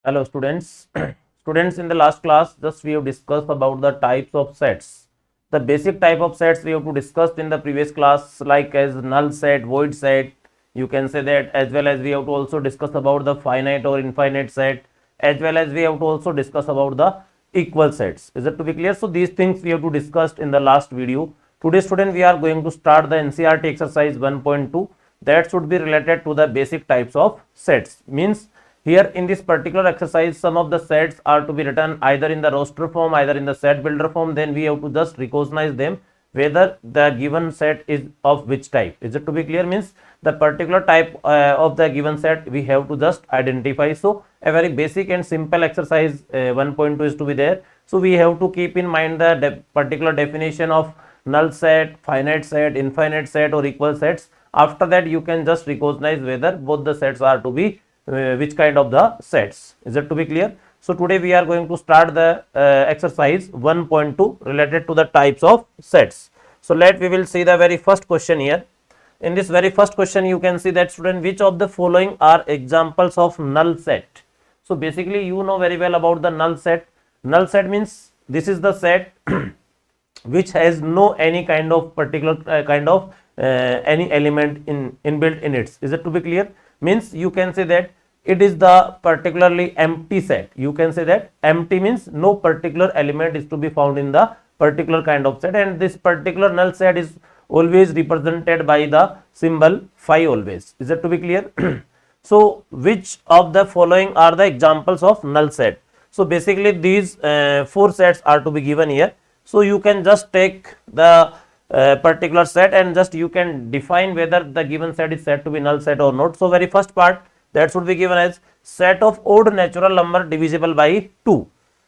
Hello students. Students, in the last class just we have discussed about the types of sets. The basic type of sets we have to discuss in the previous class, like as null set, void set, you can say that, as well as we have to also discuss about the finite or infinite set, as well as we have to also discuss about the equal sets. Is it to be clear? So these things we have to discuss in the last video. Today student, we are going to start the NCERT exercise 1.2 that should be related to the basic types of sets. Means here in this particular exercise, some of the sets are to be written either in the roster form, either in the set builder form. Then we have to just recognize them whether the given set is of which type. Is it to be clear? Means the particular type of the given set we have to just identify. So a very basic and simple exercise 1.2 is to be there. So we have to keep in mind the particular definition of null set, finite set, infinite set or equal sets. After that you can just recognize whether both the sets are to be which kind of the sets. Is it to be clear? So today we are going to start the exercise 1.2 related to the types of sets. So we will see the very first question here. In this very first question you can see that, student, which of the following are examples of null set? So basically you know very well about the null set. Null set means this is the set which has no any kind of particular any element inbuilt in it. Is it to be clear? Means you can say that it is the particularly empty set. You can say that empty means no particular element is to be found in the particular kind of set, and this particular null set is always represented by the symbol phi always. Is it to be clear? So which of the following are the examples of null set? So basically these four sets are to be given here. So you can just take the particular set and just you can define whether the given set is said to be null set or not. So very first part that should be given as set of odd natural number divisible by 2.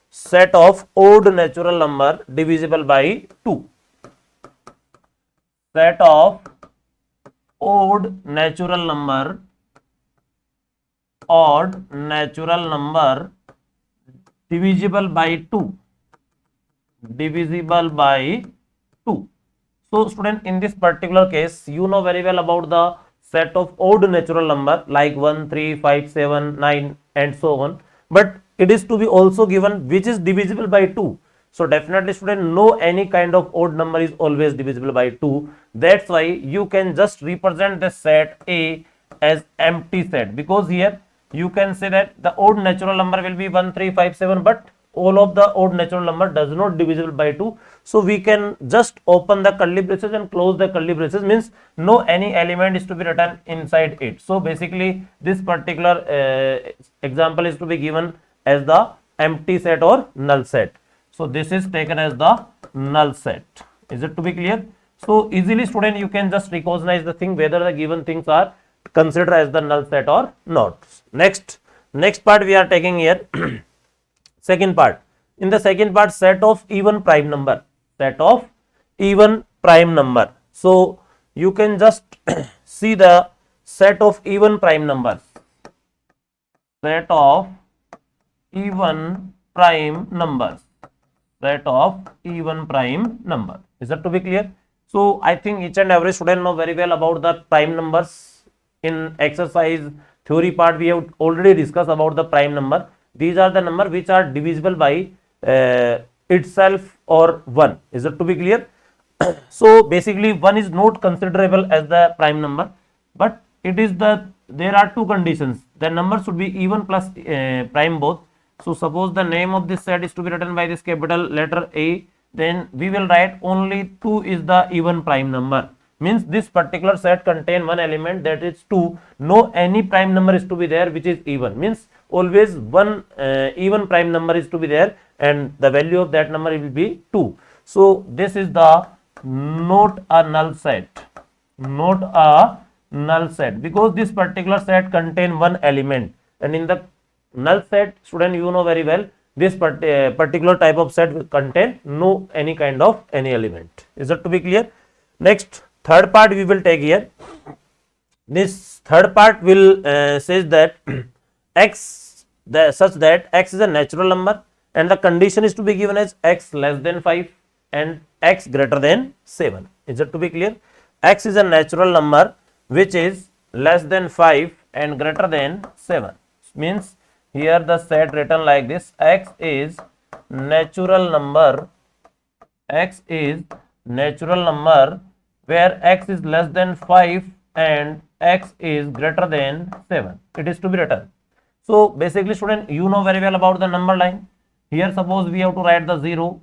Set of odd natural number divisible by 2. Set of odd natural number divisible by 2. Divisible by 2. So student, in this particular case you know very well about the set of odd natural number like 1, 3, 5, 7, 9 and so on, but it is to be also given which is divisible by 2. So definitely student, no any kind of odd number is always divisible by 2. That's why you can just represent the set A as empty set, because here you can say that the odd natural number will be 1, 3, 5, 7, but all of the odd natural number does not divisible by 2. So we can just open the curly braces and close the curly braces, means no any element is to be written inside it. So basically this particular example is to be given as the empty set or null set. So this is taken as the null set. Is it to be clear? So easily student you can just recognize the thing whether the given things are considered as the null set or not. Next part we are taking here. Second part. In the second part, set of even prime number. Set of even prime number. So you can just see the set of even prime numbers. Set of even prime numbers. Set of even prime number. Is that to be clear? So I think each and every student know very well about the prime numbers. In exercise theory part we have already discussed about the prime number. These are the number which are divisible by itself or 1. Is it to be clear? So basically 1 is not considerable as the prime number, but it is there are two conditions. The number should be even plus prime both. So suppose the name of this set is to be written by this capital letter A, then we will write only 2 is the even prime number. Means this particular set contain one element, that is 2. No any prime number is to be there which is even. Means always one even prime number is to be there and the value of that number will be 2. So this is the not a null set. Not a null set, because this particular set contain one element, and in the null set, student, you know very well, this particular type of set will contain no any kind of any element. Is that to be clear? Next, third part we will take here. This third part will says that such that x is a natural number and the condition is to be given as x less than 5 and x greater than 7. Is it to be clear? X is a natural number which is less than 5 and greater than 7. Means here the set written like this: x is natural number, x is natural number where x is less than 5 and x is greater than 7. It is to be written. So basically student, you know very well about the number line. Here suppose we have to write the 0.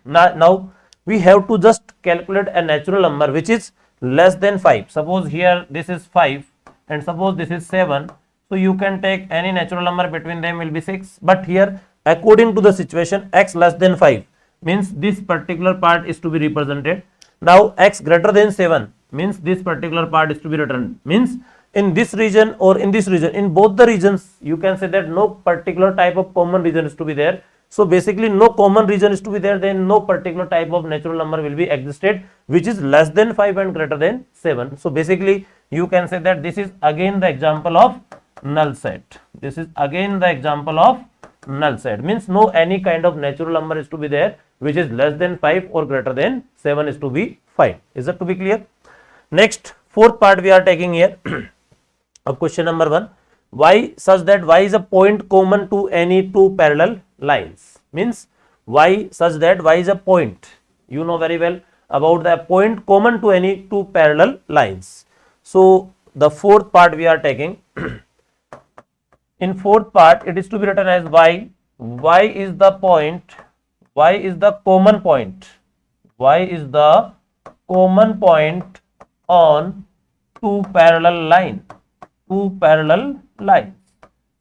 now we have to just calculate a natural number which is less than 5. Suppose here this is 5 and suppose this is 7. So you can take any natural number between them will be 6. But here according to the situation, x less than 5 means this particular part is to be represented. Now x greater than 7 means this particular part is to be written. Means in this region or in this region, in both the regions, you can say that no particular type of common region is to be there. So basically no common region is to be there, then no particular type of natural number will be existed which is less than 5 and greater than 7. So basically you can say that this is again the example of null set. This is again the example of null set, means no any kind of natural number is to be there which is less than 5 or greater than 7 is to be fine. Is that to be clear? Next, fourth part we are taking here of question number 1. Y such that y is a point common to any two parallel lines. Means y such that y is a point. You know very well about the point common to any two parallel lines. So the fourth part we are taking. In fourth part, it is to be written as y. Y is the point. Y is the common point. Y is the common point on two parallel line. Two parallel lines.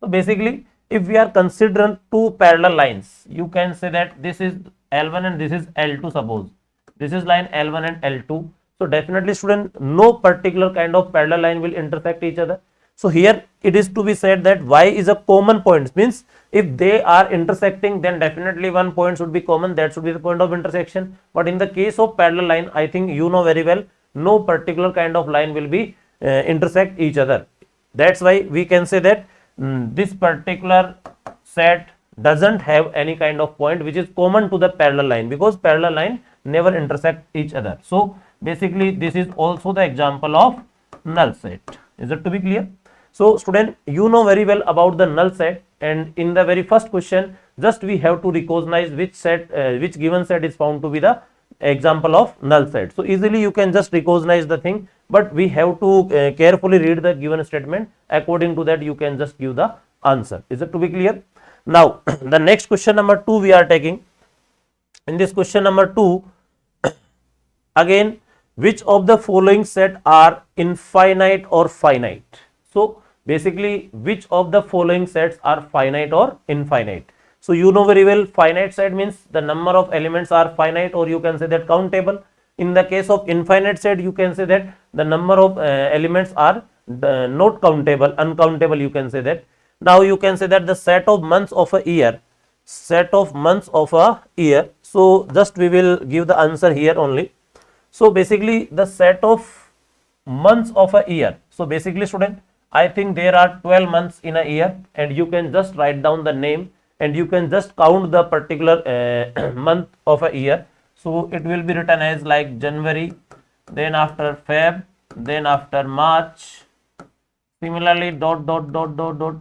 So basically, if we are considering two parallel lines, you can say that this is L1 and this is L2. Suppose this is line L1 and L2. So definitely student, no particular kind of parallel line will intersect each other. So here it is to be said that y is a common point, means if they are intersecting, then definitely one point should be common, that should be the point of intersection. But in the case of parallel line, I think you know very well, no particular kind of line will be intersect each other. That's why we can say that this particular set doesn't have any kind of point which is common to the parallel line, because parallel line never intersect each other. So basically this is also the example of null set. Is it to be clear? So student, you know very well about the null set, and in the very first question just we have to recognize which set, which given set is found to be the example of null set. So easily you can just recognize the thing, but we have to carefully read the given statement. According to that you can just give the answer. Is it to be clear? Now the next question number 2 we are taking. In this question number 2, again, which of the following set are infinite or finite? So basically, which of the following sets are finite or infinite? So you know very well, finite set means the number of elements are finite, or you can say that countable. In the case of infinite set, you can say that the number of elements are not countable, uncountable, you can say that. Now you can say that the set of months of a year, set of months of a year. So just we will give the answer here only. So basically the set of months of a year. So basically student, I think there are 12 months in a year, and you can just write down the name and you can just count the particular month of a year. So it will be written as like January, then after Feb, then after March, similarly dot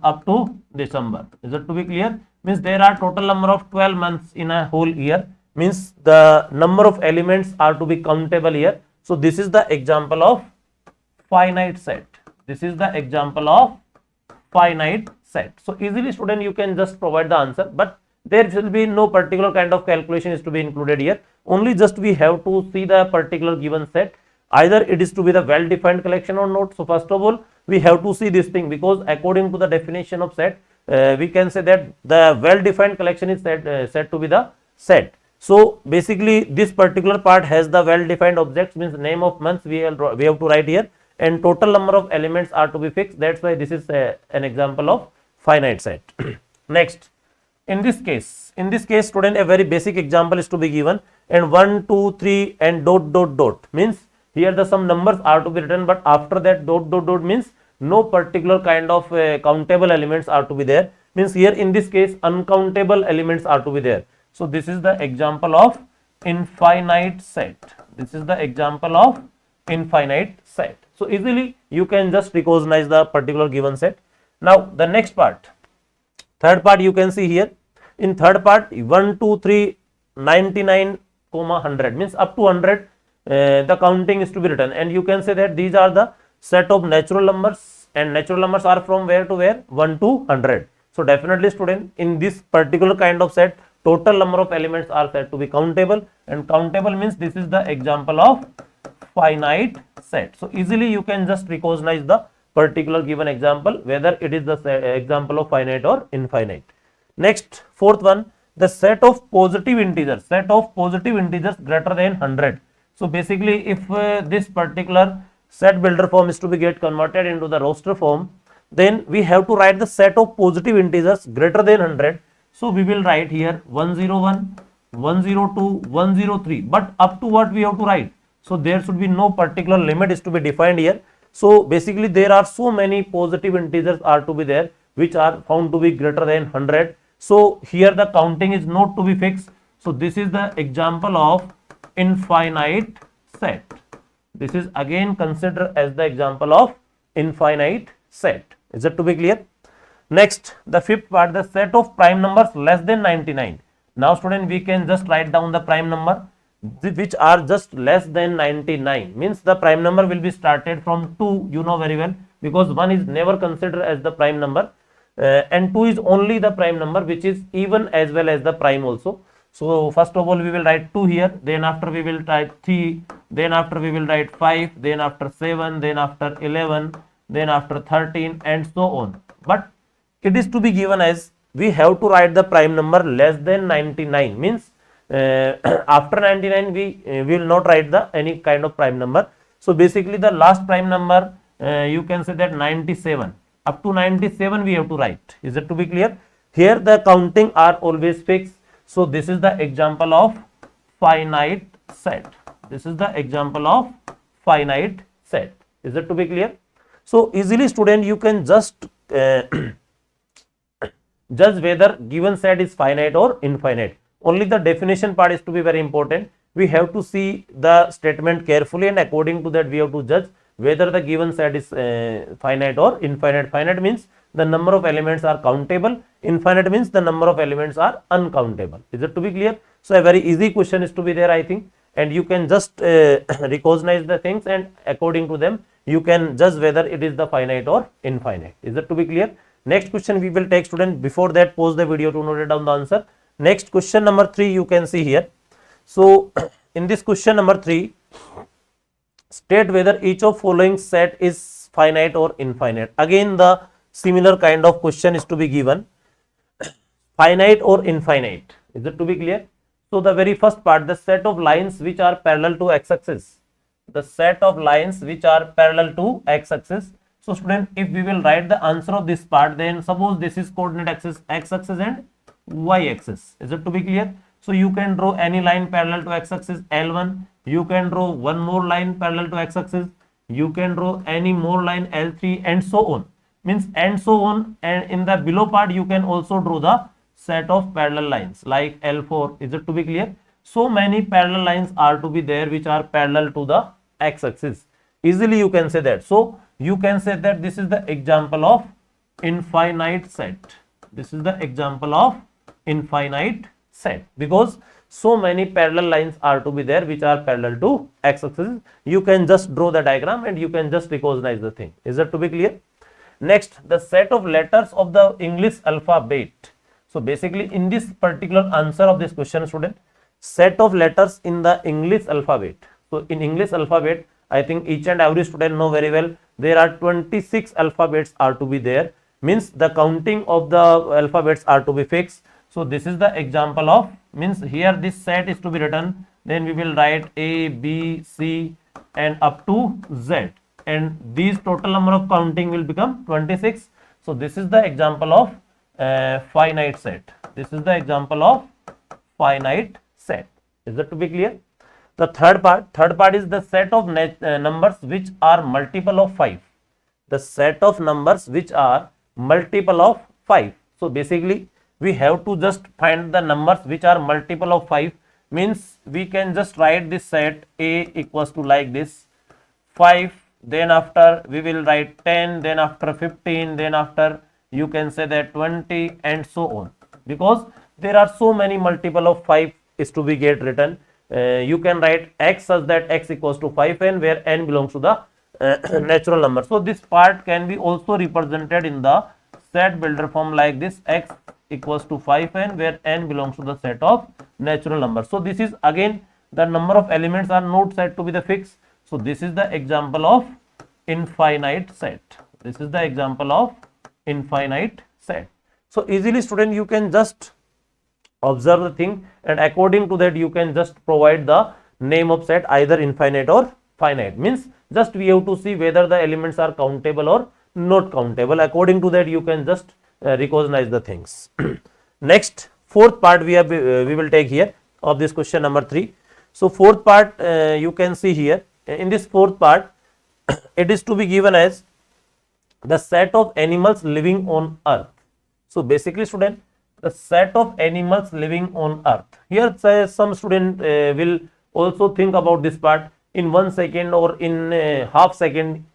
up to December. Is it to be clear? Means there are total number of 12 months in a whole year, means the number of elements are to be countable here. So this is the example of finite set. This is the example of finite set. So easily student, you can just provide the answer, but there will be no particular kind of calculation is to be included here. Only just we have to see the particular given set, either it is to be the well defined collection or not. So first of all we have to see this thing, because according to the definition of set, we can say that the well defined collection is said to be the set. So basically this particular part has the well defined objects, means name of months we have to write here, and total number of elements are to be fixed. That's why this is an example of finite set. Next, in this case student, a very basic example is to be given, and 1 2 3 and dot means here the some numbers are to be written, but after that dot means no particular kind of countable elements are to be there, means here in this case uncountable elements are to be there. So this is the example of infinite set. This is the example of infinite set. So easily you can just recognize the particular given set. Now the next part, Third part you can see here. In third part 1, 2, 3, 99, 100 means up to 100 the counting is to be written, and you can say that these are the set of natural numbers, and natural numbers are from where to where, 1 to 100. So definitely student, in this particular kind of set, total number of elements are said to be countable, and countable means this is the example of finite set. So easily you can just recognize the particular given example whether it is the example of finite or infinite. Next, fourth one, the set of positive integers greater than 100. So basically if this particular set builder form is to be get converted into the roster form, then we have to write the set of positive integers greater than 100. So we will write here 101, 102, 103, but up to what we have to write? So there should be no particular limit is to be defined here. So basically there are so many positive integers are to be there which are found to be greater than 100. So here the counting is not to be fixed. So this is the example of infinite set. This is again considered as the example of infinite set. Is it to be clear? Next, the fifth part, the set of prime numbers less than 99. Now student, we can just write down the prime number which are just less than 99, means the prime number will be started from 2, you know very well, because 1 is never considered as the prime number, and 2 is only the prime number which is even as well as the prime also. So first of all we will write 2 here, then after we will write 3, then after we will write 5, then after 7, then after 11, then after 13, and so on. But it is to be given as we have to write the prime number less than 99, means after 99 we will not write the any kind of prime number. So basically the last prime number you can say that 97, up to 97 we have to write. Is it to be clear? Here the counting are always fixed. So this is the example of finite set. This is the example of finite set. Is it to be clear? So easily student, you can just judge whether given set is finite or infinite. Only the definition part is to be very important. We have to see the statement carefully, and according to that we have to judge whether the given set is finite or infinite. Finite means the number of elements are countable, infinite means the number of elements are uncountable. Is it to be clear? So a very easy question is to be there, I think, and you can just recognize the things, and according to them you can judge whether it is the finite or infinite. Is it to be clear? Next question we will take, student. Before that, pause the video to note down the answer. Next, question number 3 you can see here. So in this question number 3, state whether each of following set is finite or infinite. Again the similar kind of question is to be given, finite or infinite. Is it to be clear? So the very first part, the set of lines which are parallel to x-axis. The set of lines which are parallel to x-axis. So student, if we will write the answer of this part, then suppose this is coordinate axis, x-axis and y-axis. Is it to be clear? So you can draw any line parallel to x-axis L1. You can draw one more line parallel to x-axis. You can draw any more line L3, and so on. Means and so on. And in the below part you can also draw the set of parallel lines like L4. Is it to be clear? So many parallel lines are to be there which are parallel to the x-axis. Easily you can say that. So you can say that this is the example of infinite set. This is the example of infinite set, because so many parallel lines are to be there which are parallel to x-axis. You can just draw the diagram and you can just recognize the thing. Is that to be clear? Next, the set of letters of the English alphabet. So basically in this particular answer of this question, student, set of letters in the English alphabet. So in English alphabet, I think each and every student know very well, there are 26 alphabets are to be there, means the counting of the alphabets are to be fixed. So this is the example of, means here this set is to be written, then we will write A, B, C and up to Z, and these total number of counting will become 26. So this is the example of finite set. This is the example of finite set. Is that to be clear? The third part is the set of numbers which are multiple of 5. The set of numbers which are multiple of 5. So basically we have to just find the numbers which are multiple of 5, means we can just write this set A equals to like this 5, then after we will write 10, then after 15, then after you can say that 20 and so on, because there are so many multiple of 5 is to be get written. You can write x such that x equals to 5n, where n belongs to the natural number. So this part can be also represented in the set builder form like this: x equals to 5n, where n belongs to the set of natural numbers. So this is again the number of elements are not said to be the fixed. So this is the example of infinite set. This is the example of infinite set. So easily student you can just observe the thing, and according to that you can just provide the name of set, either infinite or finite. Means just we have to see whether the elements are countable or not countable. According to that you can just recognize the things. Next, fourth part we will take here of this question number 3. So fourth part, you can see here in this fourth part it is to be given as the set of animals living on earth. So basically student, the set of animals living on earth. Here some student will also think about this part in 1 second or in half second.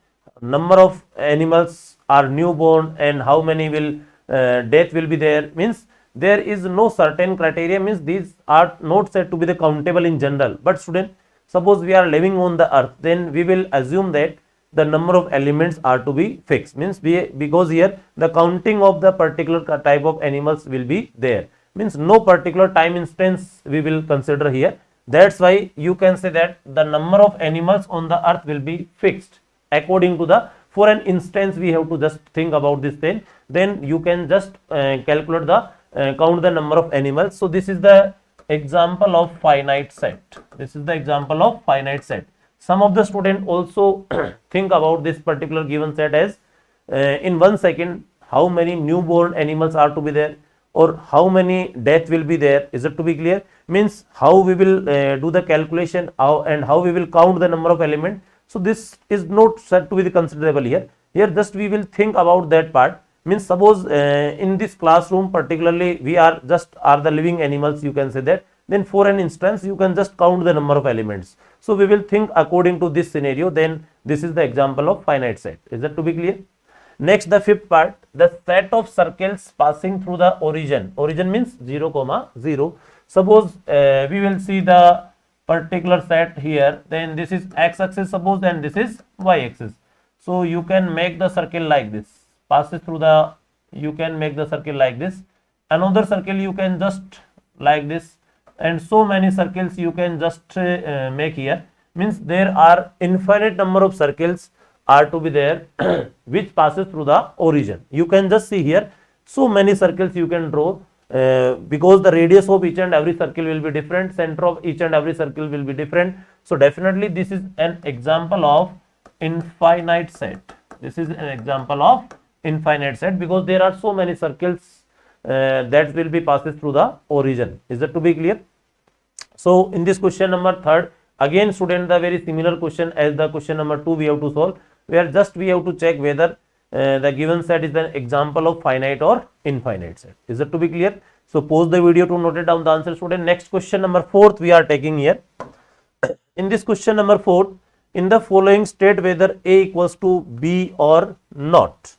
Number of animals are newborn and how many will death will be there. Means there is no certain criteria, means these are not said to be the countable in general. But student, suppose we are living on the earth, then we will assume that the number of elements are to be fixed. Means because here the counting of the particular type of animals will be there. Means no particular time instance we will consider here. That's why you can say that the number of animals on the earth will be fixed according to the, for an instance we have to just think about this thing, then you can just calculate the count the number of animals. So this is the example of finite set. This is the example of finite set. Some of the student also think about this particular given set as in 1 second how many newborn animals are to be there, or how many death will be there. Is it to be clear? Means how we will do the calculation, and how we will count the number of elements. So this is not said to be the considerable here. Here just we will think about that part. Means suppose in this classroom particularly we are the living animals, you can say that. Then for an instance you can just count the number of elements. So we will think according to this scenario. Then this is the example of finite set. Is that to be clear? Next, the fifth part, the set of circles passing through the origin. Origin means 0, 0. Suppose we will see the particular set here. Then this is x-axis suppose, and this is y-axis. So you can make the circle like this. Passes through the. You can make the circle like this. Another circle you can just like this. And so many circles you can just make here. Means there are infinite number of circles are to be there which passes through the origin. You can just see here so many circles you can draw because the radius of each and every circle will be different, center of each and every circle will be different. So definitely this is an example of infinite set. This is an example of infinite set because there are so many circles that will be passes through the origin. Is that to be clear? So in this question number 3rd, again student, the very similar question as the question number 2 we have to solve, where just we have to check whether the given set is an example of finite or infinite set. Is that to be clear? So pause the video to note it down the answer, student. Next question number 4th we are taking here. In this question number 4, in the following state whether A equals to B or not.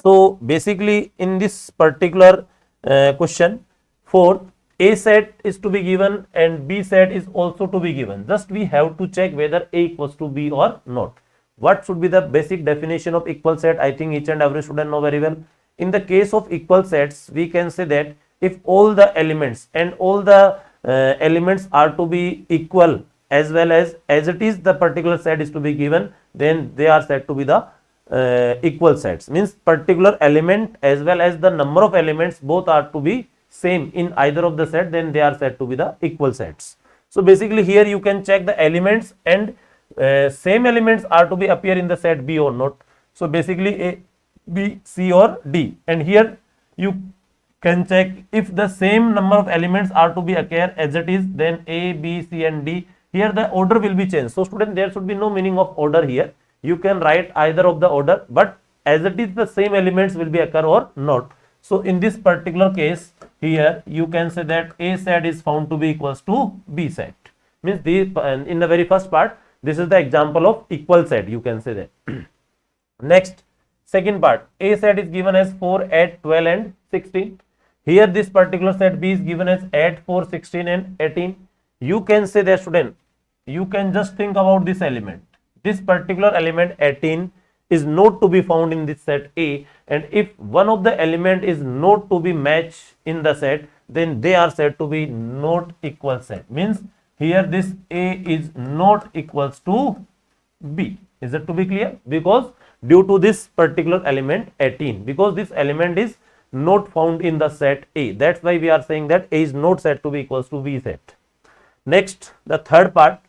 So basically in this particular question 4th, A set is to be given and B set is also to be given. Just we have to check whether A equals to B or not. What should be the basic definition of equal set? I think each and every student know very well. In the case of equal sets, we can say that if all the elements and all the elements are to be equal as well as it is the particular set is to be given, then they are said to be the equal sets. Means particular element as well as the number of elements both are to be same in either of the set, then they are said to be the equal sets. So basically here you can check the elements and same elements are to be appear in the set B or not. So basically A, B, C or D, and here you can check if the same number of elements are to be occur as it is, then A, B, C and D. Here the order will be changed. So student, there should be no meaning of order here. You can write either of the order, but as it is the same elements will be occur or not. So in this particular case here you can say that A set is found to be equals to B set. Means in the very first part, this is the example of equal set, you can say that. Next, Second part, A set is given as 4, 8, 12 and 16. Here this particular set B is given as 8, 4, 16 and 18. You can say that student, you can just think about this element. This particular element 18 is not to be found in this set A, and if one of the element is not to be matched in the set, then they are said to be not equal set. Means here this A is not equals to B. Is it to be clear? Because due to this particular element 18, because this element is not found in the set A, that's why we are saying that A is not said to be equals to B set. Next, the third part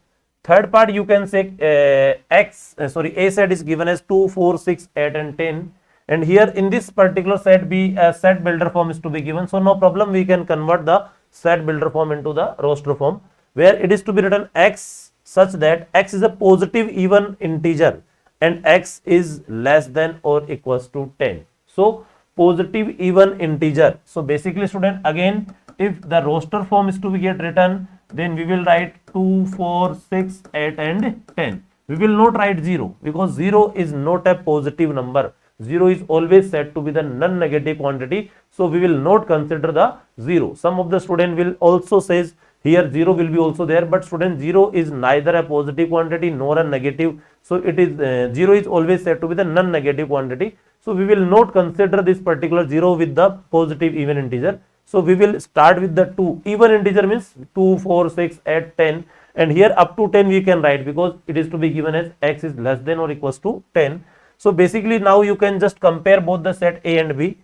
you can say A set is given as 2, 4, 6, 8 and 10, and here in this particular set B, a set builder form is to be given, so no problem, we can convert the set builder form into the roster form, where it is to be written X such that X is a positive even integer and X is less than or equals to 10. So positive even integer. So basically student, again if the roster form is to be get written, then we will write 2, 4, 6, 8 and 10. We will not write 0 because 0 is not a positive number. 0 is always said to be the non-negative quantity. So we will not consider the 0. Some of the student will also says here 0 will be also there, but student 0 is neither a positive quantity nor a negative. So it is 0 is always said to be the non-negative quantity. So we will not consider this particular 0 with the positive even integer. So we will start with the 2. Even integer means 2, 4, 6, 8, 10, and here up to 10 we can write because it is to be given as X is less than or equals to 10. So basically now you can just compare both the set A and B.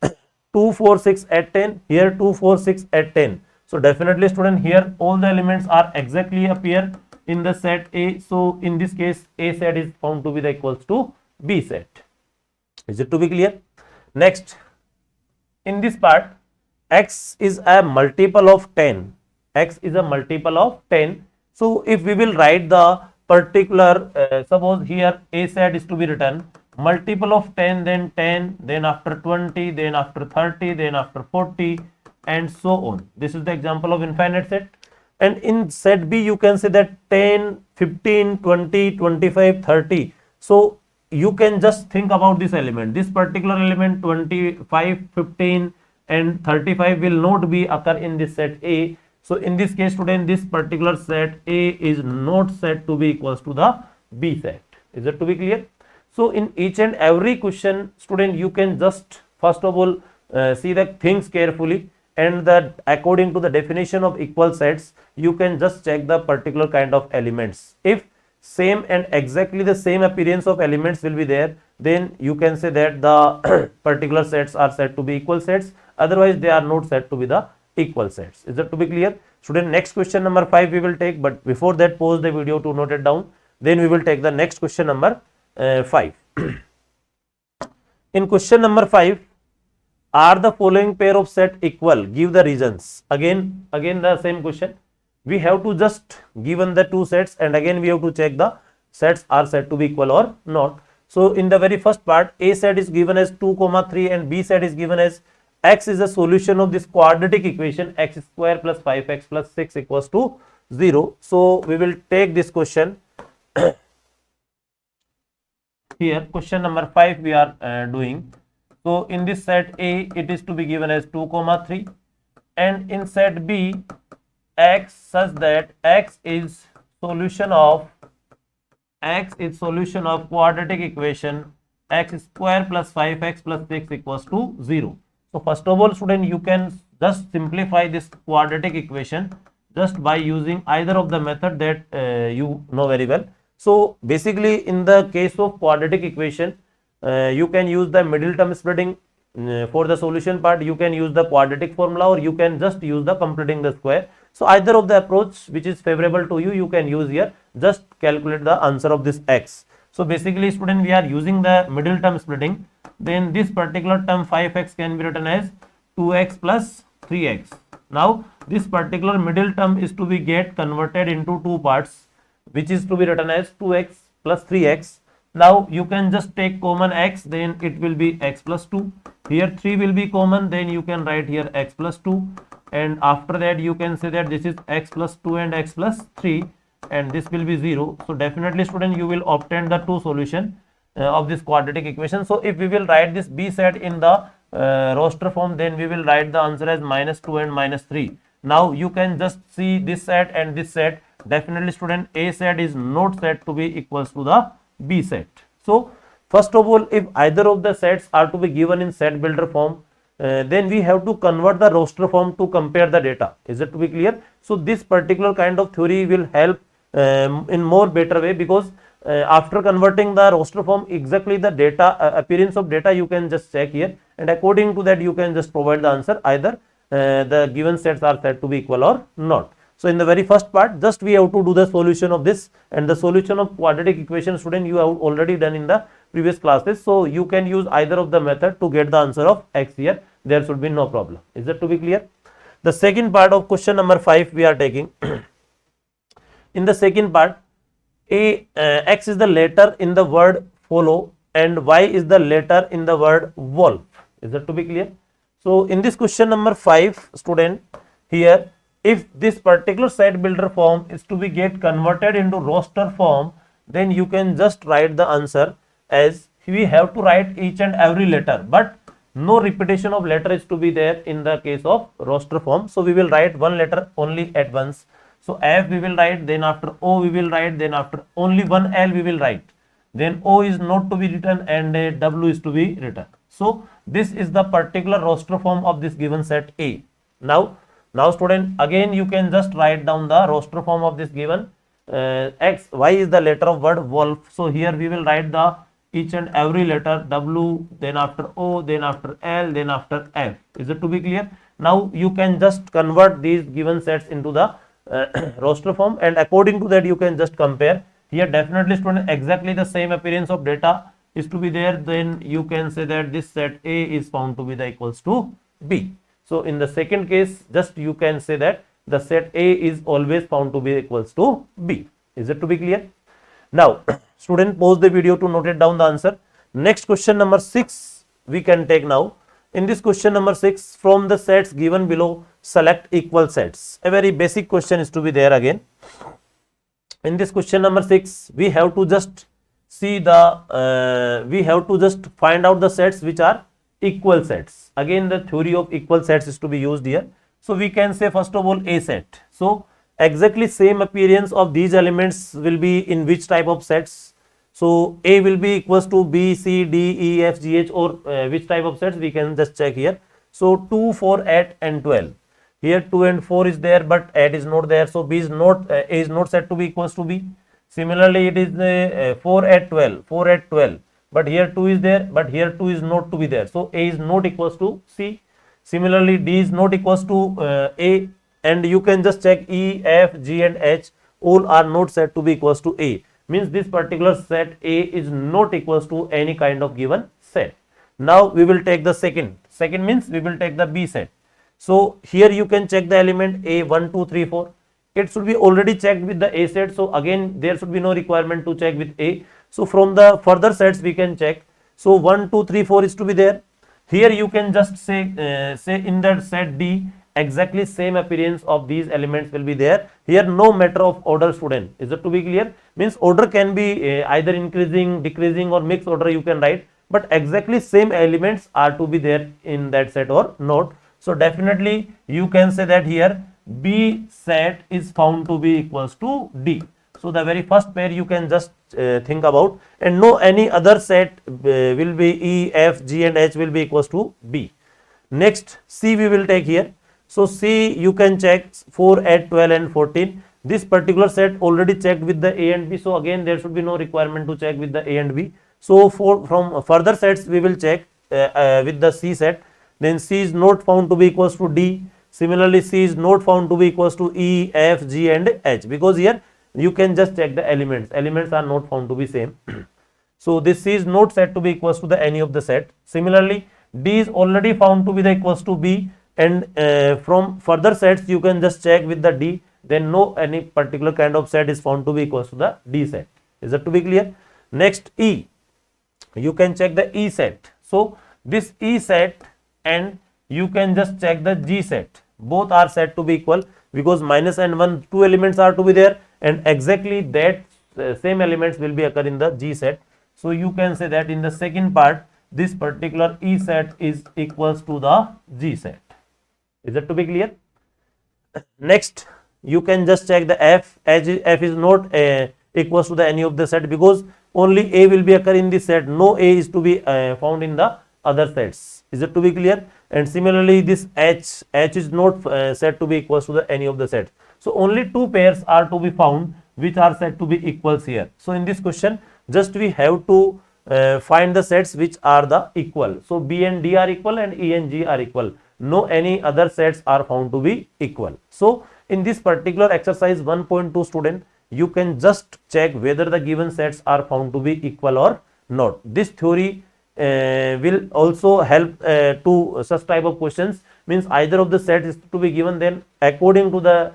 2, 4, 6, 8, 10. Here 2, 4, 6, 8, 10. So definitely student, here all the elements are exactly appear in the set A. So in this case A set is found to be the equals to B set. Is it to be clear? Next, in this part, X is a multiple of 10. X is a multiple of 10. So if we will write the particular, suppose here A set is to be written multiple of 10, then after 20, then after 30, then after 40 and so on. This is the example of infinite set. And in set B you can say that 10, 15, 20, 25, 30. So you can just think about this element. This particular element 25, 15 and 35 will not be occur in this set A. So in this case student, this particular set A is not said to be equals to the B set. Is it to be clear? So in each and every question student, you can just first of all see the things carefully, and that according to the definition of equal sets you can just check the particular kind of elements. If same and exactly the same appearance of elements will be there, then you can say that the particular sets are said to be equal sets, otherwise they are not said to be the equal sets. Is that to be clear? Student, next question number 5 we will take, but before that pause the video to note it down, then we will take the next question number 5. In question number 5, are the following pair of set equal? Give the reasons. Again the same question. We have to just given the two sets, and again we have to check the sets are said to be equal or not. So in the very first part, A set is given as 2, 3 and B set is given as X is a solution of this quadratic equation x square plus 5x plus 6 equals to 0. So we will take this question. Here question number 5 we are doing. So in this set A it is to be given as 2, 3, and in set B X such that X is solution of quadratic equation x square plus 5x plus 6 equals to 0. So first of all student, you can just simplify this quadratic equation just by using either of the method that you know very well. So basically in the case of quadratic equation, you can use the middle term splitting. For the solution part you can use the quadratic formula, or you can just use the completing the square. So either of the approach which is favorable to you, you can use here. Just calculate the answer of this x. So basically student, we are using the middle term splitting. Then this particular term 5x can be written as 2x plus 3x. Now this particular middle term is to be get converted into two parts, which is to be written as 2x plus 3x. Now you can just take common x, then it will be x plus 2. Here 3 will be common, then you can write here x plus 2, and after that you can say that this is x plus 2 and x plus 3, and this will be 0. So definitely student, you will obtain the two solution. of this quadratic equation. So if we will write this B set in the roster form, then we will write the answer as -2 and -3. Now you can just see this set and this set. Definitely student, A set is not set to be equals to the B set. So first of all, if either of the sets are to be given in set builder form, then we have to convert the roster form to compare the data. Is it to be clear? So this particular kind of theory will help in more better way, because after converting the roster form, exactly the data appearance of data you can just check here, and according to that you can just provide the answer, either the given sets are said to be equal or not. So in the very first part, just we have to do the solution of this, and the solution of quadratic equation, student, you have already done in the previous classes. So you can use either of the method to get the answer of x here. There should be no problem. Is that to be clear? The second part of question number 5 we are taking. In the second part, x is the letter in the word follow and y is the letter in the word wolf. Is that to be clear? So in this question number 5, student, here, if this particular set builder form is to be get converted into roster form, then you can just write the answer as we have to write each and every letter, but no repetition of letter is to be there in the case of roster form. So we will write one letter only at once. So F we will write, then after O we will write, then after only one L we will write, then O is not to be written and W is to be written. So this is the particular roster form of this given set A. Now student, again you can just write down the roster form of this given x, y is the letter of word wolf. So here we will write the each and every letter, W, then after O, then after L, then after F. Is it to be clear? Now you can just convert these given sets into the roster form, and according to that you can just compare. Here definitely student, exactly the same appearance of data is to be there, then you can say that this set A is found to be the equals to B. So in the second case, just you can say that the set A is always found to be equals to B. Is it to be clear? Now student, pause the video to note it down the answer. Next question number 6 we can take now. In this question number 6, from the sets given below, select equal sets. A very basic question is to be there again. In this question number 6, we have to just see the, we have to just find out the sets which are equal sets. Again the theory of equal sets is to be used here. So we can say first of all A set. So exactly same appearance of these elements will be in which type of sets? So A will be equals to B, C, D, E, F, G, H, or which type of sets we can just check here. So 2, 4, 8 and 12. Here 2 and 4 is there, but 8 is not there. So B is not, A is not set to be equals to B. Similarly, it is 4, 8, 12, 4, 8, 12. But here 2 is there, but here 2 is not to be there. So A is not equals to C. Similarly, D is not equals to A, and you can just check E, F, G and H, all are not set to be equals to A. Means this particular set A is not equals to any kind of given set. Now we will take the second means we will take the B set. So here you can check the element A, 1, 2, 3, 4. It should be already checked with the A set. So again there should be no requirement to check with A. So from the further sets we can check. So 1, 2, 3, 4 is to be there. Here you can just say in that set D, exactly same appearance of these elements will be there. Here no matter of order, student. Is it to be clear? Means order can be either increasing, decreasing or mixed order you can write, but exactly same elements are to be there in that set or not. So definitely you can say that here B set is found to be equals to D. So the very first pair you can just think about, and no any other set will be E, F, G and H will be equals to B. Next C we will take here. So C you can check 4, 8, 12 and 14. This particular set already checked with the A and B. So again there should be no requirement to check with the A and B. So from further sets we will check with the C set. Then C is not found to be equals to D. Similarly C is not found to be equals to E, F, G and H, because here you can just check the elements. Elements are not found to be same. So this C is not set to be equals to the any of the set. Similarly D is already found to be the equals to B, and from further sets you can just check with the D, then no any particular kind of set is found to be equals to the D set. Is that to be clear? Next E, you can check the E set. So this E set and you can just check the G set. Both are set to be equal because minus and 1, 2 elements are to be there, and exactly that same elements will be occur in the G set. So you can say that in the second part, this particular E set is equals to the G set. Is it to be clear? Next, you can just check the F, as F is not equals to the any of the set, because only A will be occur in this set. No A is to be found in the other sets. Is it to be clear? And similarly, this H is not said to be equals to the any of the sets. So only two pairs are to be found which are said to be equals here. So in this question, just we have to find the sets which are the equal. So B and D are equal and E and G are equal. No any other sets are found to be equal. So in this particular exercise 1.2, student, you can just check whether the given sets are found to be equal or not. This theory will also help to such type of questions. Means either of the set is to be given, then according to the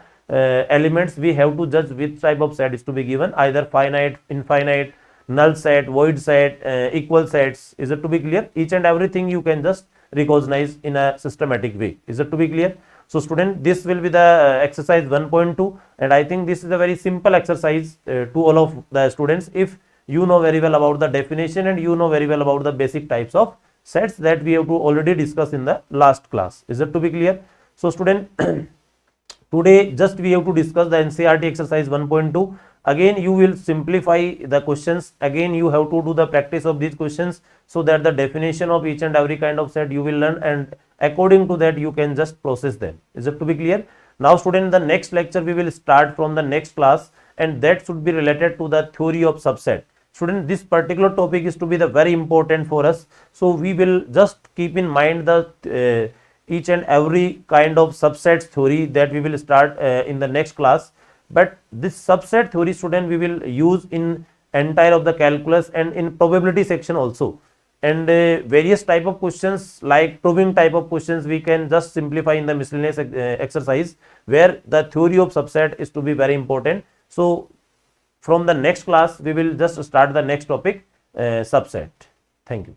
elements we have to judge which type of set is to be given, either finite, infinite, null set, void set, equal sets. Is it to be clear? Each and everything you can just recognize in a systematic way. Is it to be clear? So student, this will be the exercise 1.2, and I think this is a very simple exercise to all of the students if you know very well about the definition and you know very well about the basic types of sets that we have to already discuss in the last class. Is it to be clear? So student, today just we have to discuss the NCERT exercise 1.2. Again you will simplify the questions. Again you have to do the practice of these questions so that the definition of each and every kind of set you will learn, and according to that you can just process them. Is it to be clear? Now student, the next lecture we will start from the next class, and that should be related to the theory of subset. Student, this particular topic is to be the very important for us. So we will just keep in mind the each and every kind of subsets theory that we will start in the next class. But this subset theory, student, we will use in entire of the calculus and in probability section also. And various type of questions like proving type of questions we can just simplify in the miscellaneous exercise, where the theory of subset is to be very important. So from the next class we will just start the next topic, subset. Thank you.